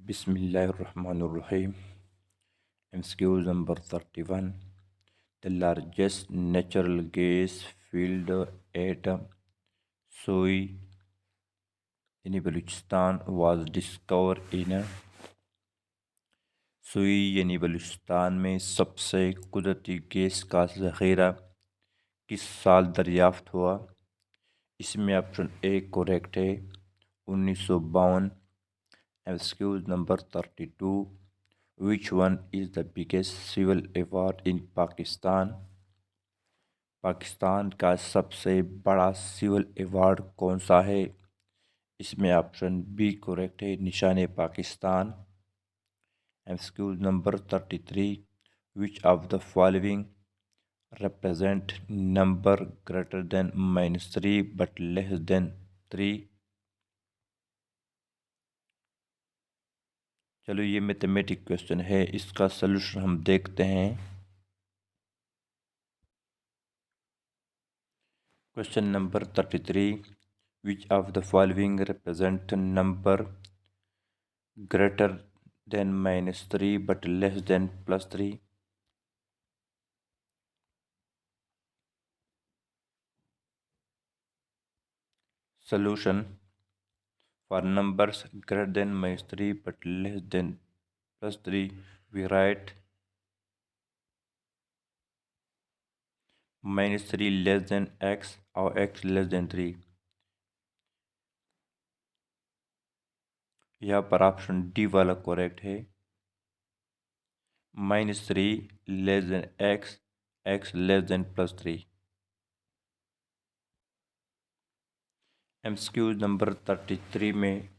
Bismillahirrahmanirrahim. MCQ number 31. The largest natural gas field at Soy in Balochistan was discovered in सुई यानी बलूचिस्तान में सबसे कुदरती गैस का ज़ख़ीरा किस साल दरियाफ़्त हुआ? इसमें ऑप्शन ए करेक्ट है 1952। MCQs number 32। Which one is the biggest civil award in Pakistan? Pakistan का सबसे बड़ा सिविल अवार्ड कौन सा है? इसमें ऑप्शन बी करेक्ट है निशान Pakistan. Excuse number 33। Which of the following represent number greater than -3 but less than 3? चलो ये मैथमेटिक क्वेश्चन है, इसका सलूशन हम देखते हैं। Question number 33। Which of the following represent number greater than -3 but less than +3? Solution: for numbers greater than -3 but less than +3, we write -3 less than x और x less than 3। यहाँ पर option D वाला correct है। -3 less than x, x less than +3। MCQ number 33 में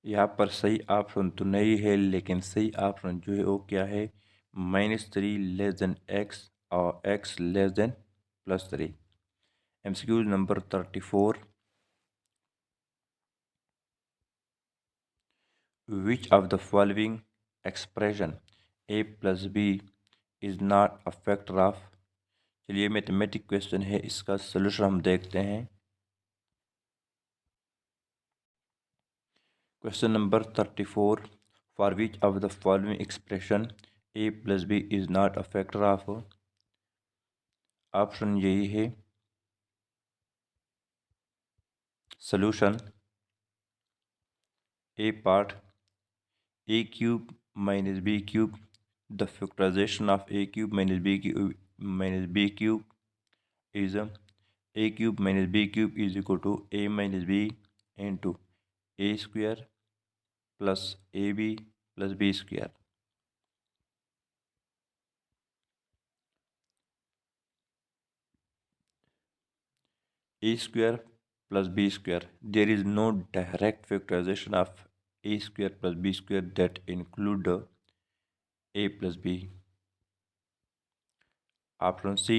यहाँ पर सही option तो नहीं है, लेकिन सही ऑप्शन जो है वो क्या है? -3 लेस देन एक्स और x less than +3। MCQ number 34। Which of the following expression a + b is not a factor of? चलिए मैथमेटिक क्वेश्चन है, इसका सलूशन हम देखते हैं। Question number 34। For which of the following expression a + b is not a factor of? Option यही है। Solution: A part a cube minus b cube, the factorization of a cube minus b cube is a cube minus b cube is equal to a minus b into a square plus ab plus b square। a square plus b square, there is no direct factorization of a square plus b square that include a plus b। Option C।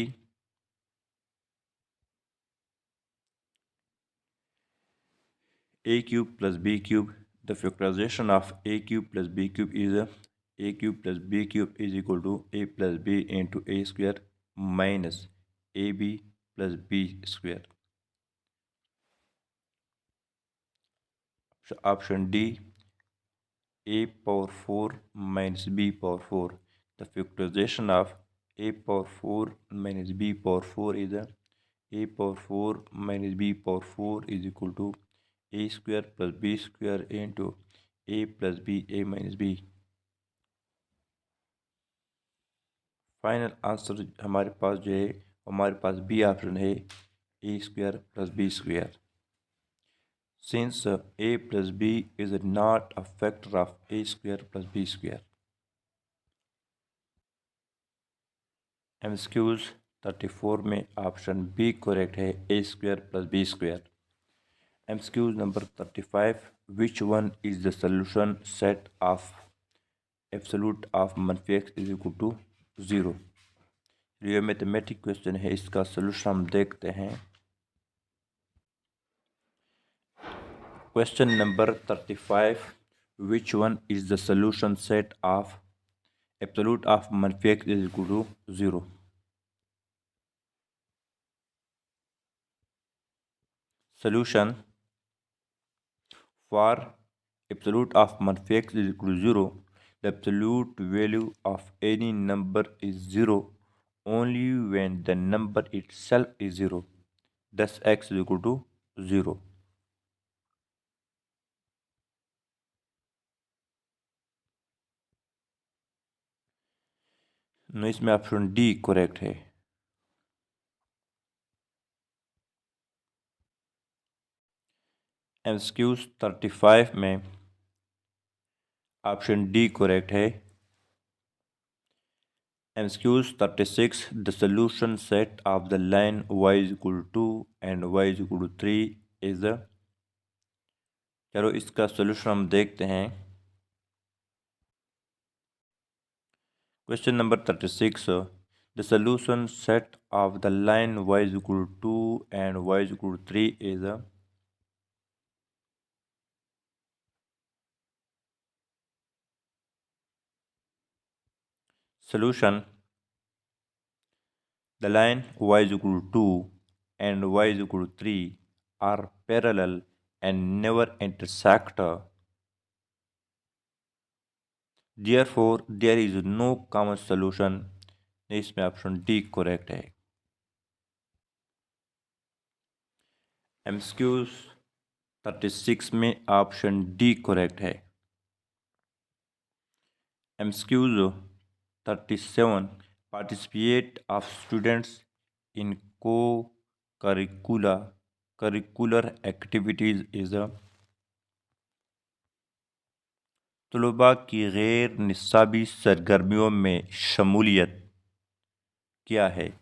a cube plus b cube, the factorization of a cube plus b cube is a cube plus b cube is equal to a plus b into a square minus ab plus b square। Option D, a power 4 minus b power 4, the factorization of a power 4 minus b power 4 is a power 4 minus b power 4 is equal to a square plus b square into a plus b a minus b। Final answer हमारे पास जो है, हमारे पास B option है, A square plus B square. Since a plus b is not a factor of a square plus b square। MCQs 34 में option B correct है, A square plus B square. MCQs number 35। Which one is the solution set of absolute of मनफी X is equal to 0? ये mathematic question है, इसका solution हम देखते हैं। Question number 35। Which one is the solution set of absolute of मनफी X is equal to 0? Solution: for Absolute of मनफी x is equal to 0. The absolute value of any number is 0 only when the number itself is 0. Thus x is equal to 0. No इसमें option D correct है। MCQs 35 में option D correct है। MCQs 36 the solution set of the line y is equal to and y is equal to 3 is the. चलो इसका solution हम देखते हैं। Question number 36 the solution set of the line y is equal to and y is equal to 3 is the. solution the line y is equal to 2 and y is equal to 3 are parallel and never intersect. Therefore, there is no common solution. इसमें option D correct है। MCQs 36 में option D correct है। MCQs 37 participate of students in curricular activities is a. तलबा की गैर निसाबी सरगर्मियों में शमूलियत क्या है?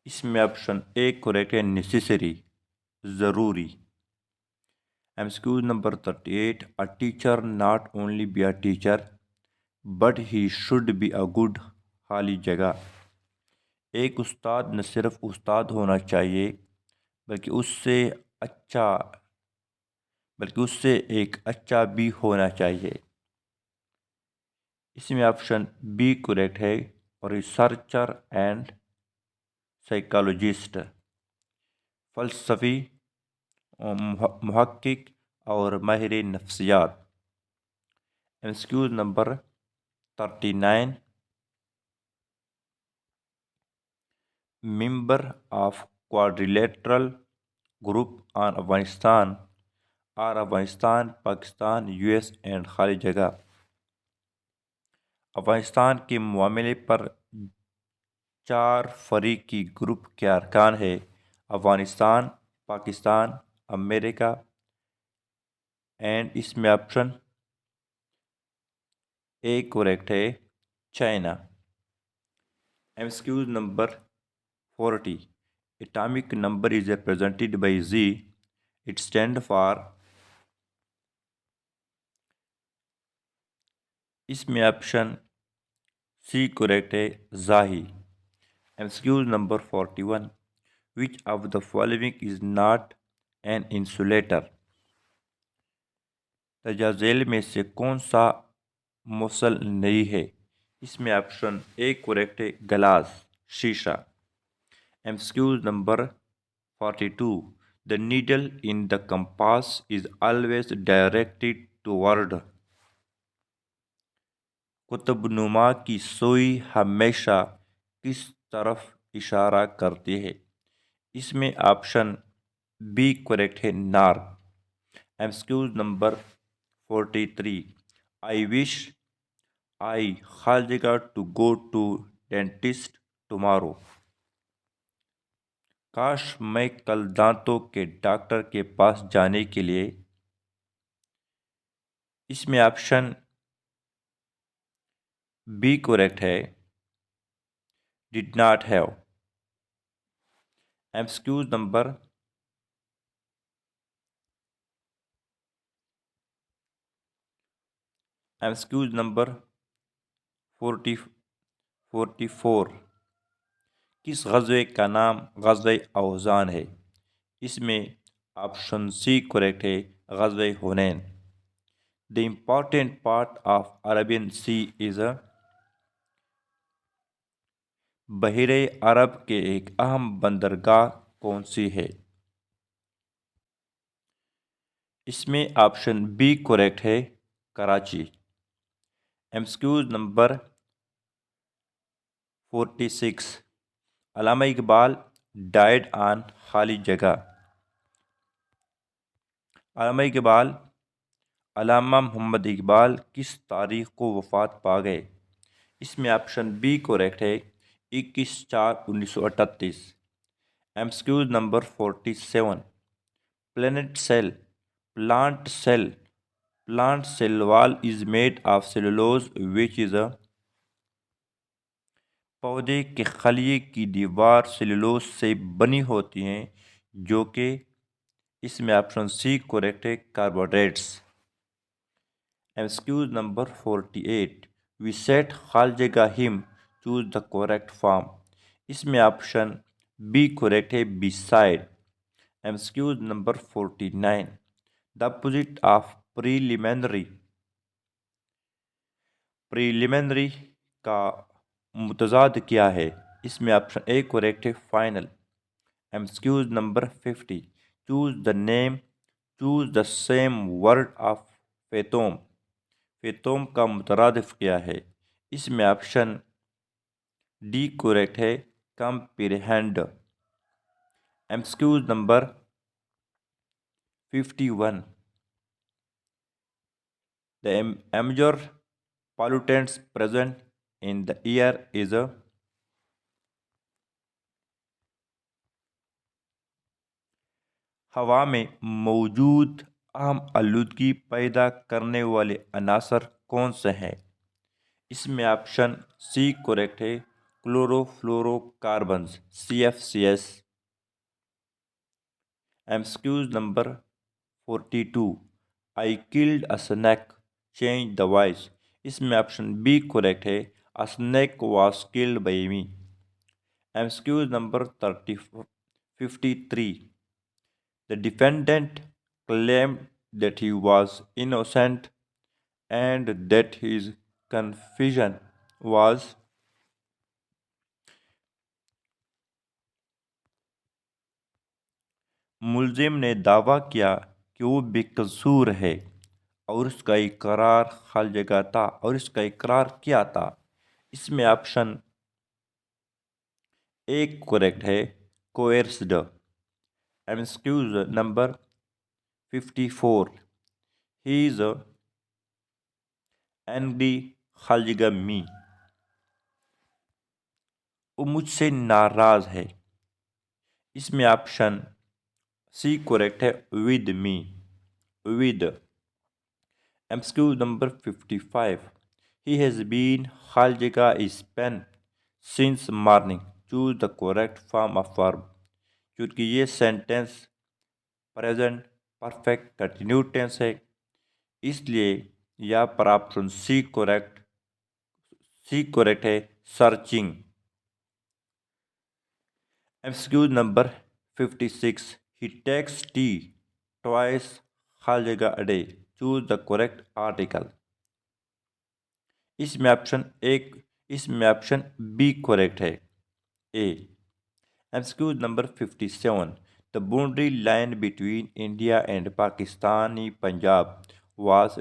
इसमें ऑप्शन ए करेक्ट है, नेसेसरी, ज़रूरी। MCQ number 38 a teacher not only be a teacher but he should be a good खाली जगह। एक उस्ताद न सिर्फ उस्ताद होना चाहिए बल्कि उससे एक अच्छा भी होना चाहिए। इसमें ऑप्शन बी करेक्ट है, रिसर्चर एंड साइकोलॉजिस्ट, फ़लसफ़ी, मुहक्किक और माहिर नफ्सियात। MCQ number 39 member of quadrilateral group on Afghanistan और अफगानिस्तान, पाकिस्तान, यूएस एंड खाली जगह। अफगानिस्तान के मामले पर 4 फरीकी ग्रुप के अरकान है: अफगानिस्तान, पाकिस्तान, अमेरिका एंड इसमें ऑप्शन ए करेक्ट है, China. MCQ number 40 atomic number is represented by Z, it stand for. इसमें ऑप्शन सी करेक्ट है, जाही। MCQ number 41 which of the following is not an insulator? तजाज़ेल में से कौन सा मुसल नहीं है? इसमें ऑप्शन ए करेक्ट है, गिलास, शीशा। MCQ number 42 the needle in the compass is always directed toward. कुतुबनुमा की सुई हमेशा किस तरफ इशारा करती है? इसमें ऑप्शन बी करेक्ट है, north. MCQ number 43 I wish I खालिगा to go to dentist tomorrow. काश मैं कल दांतों के डॉक्टर के पास जाने के लिए। इसमें ऑप्शन बी करेक्ट है, did not have. MCQ number 44 किस ग़ज़वे का नाम ग़ज़वे औज़ान है? इसमें ऑप्शन सी करेक्ट है, ग़ज़वे हुनैन। The important part of Arabian sea is a. बहरे अरब के एक अहम बंदरगाह कौन सी है? इसमें ऑप्शन बी करेक्ट है, Karachi. MCQs number 46, Allama Iqbal died on खाली जगह। अल्लामा मोहम्मद इकबाल किस तारीख को वफ़ात पा गए? इसमें ऑप्शन बी करेक्ट है 21/4/1938। MCQs number 47, plant cell wall is made of cellulose which is a. पौधे के खलिए की दीवार सेलुलोज से बनी होती हैं, जो कि इसमें ऑप्शन सी करेक्ट है carbohydrates. MCQs number 48, we set खाल जगह him choose the correct form. इसमें ऑप्शन बी करेक्ट है beside. MCQs number 49, the opposite of preliminary का मुतजाद क्या है? इसमें ऑप्शन ए करेक्ट है final. MCQs number 50, choose the same word of fathom. Fathom का मुतरादिफ क्या है? इसमें ऑप्शन डी करेक्ट है comprehend. MCQs number 51, the major pollutants present in the air is a। हवा में मौजूद अहम आलूदगी पैदा करने वाले अनासर कौन से हैं? इसमें ऑप्शन सी करेक्ट है chlorofluorocarbons CFCs। MCQs number 42, I killed a snake change the voice. इसमें ऑप्शन बी करेक्ट है अ snake was killed by me. MCQs number 53, the defendant claimed that he was innocent and that his confession was। मुलजिम ने दावा किया कि वो बेकसूर है और उसका इकरार खाल जगह था और इसका इकरार क्या था? इसमें ऑप्शन एक करेक्ट है coerced. MCQs number 54, he is angry खाल जगह मी। वो मुझसे नाराज है। इसमें ऑप्शन सी करेक्ट है with me, with. MCQs number 55, he has been खाल जगह is pain since morning choose the correct form of verb. क्योंकि ये sentence present perfect continued tense है, इसलिए यहाँ पर ऑप्शन सी करेक्ट है searching. MCQs number 56, he takes tea twice खाल जगह a day choose the correct article. इसमें ऑप्शन बी करेक्ट है a. MCQs number 57, the boundary line between India and Pakistani Punjab was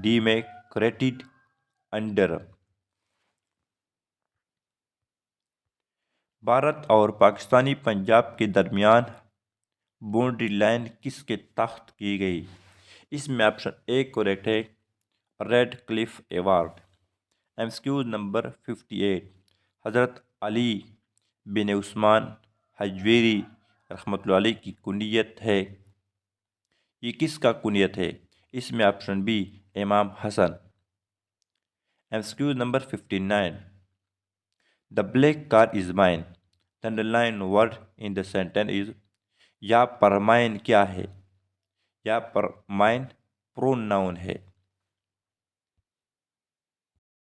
demarcated under. Bharat और पाकिस्तानी पंजाब के दरमियान boundary line किसके तहत की गई? इसमें ऑप्शन ए करेक्ट है red Cliff award. MCQs number 58, हज़रत अली बिन उस्मान हजवेरी रहमतुल्लाह अलैह की कुनियत है। ये किसका कुनियत है? इसमें option B Imam Hasan. MCQs number 59, the black car is mine the underline word in the sentence is. या पर माइन क्या है? या पर माइन प्रोनाउन है,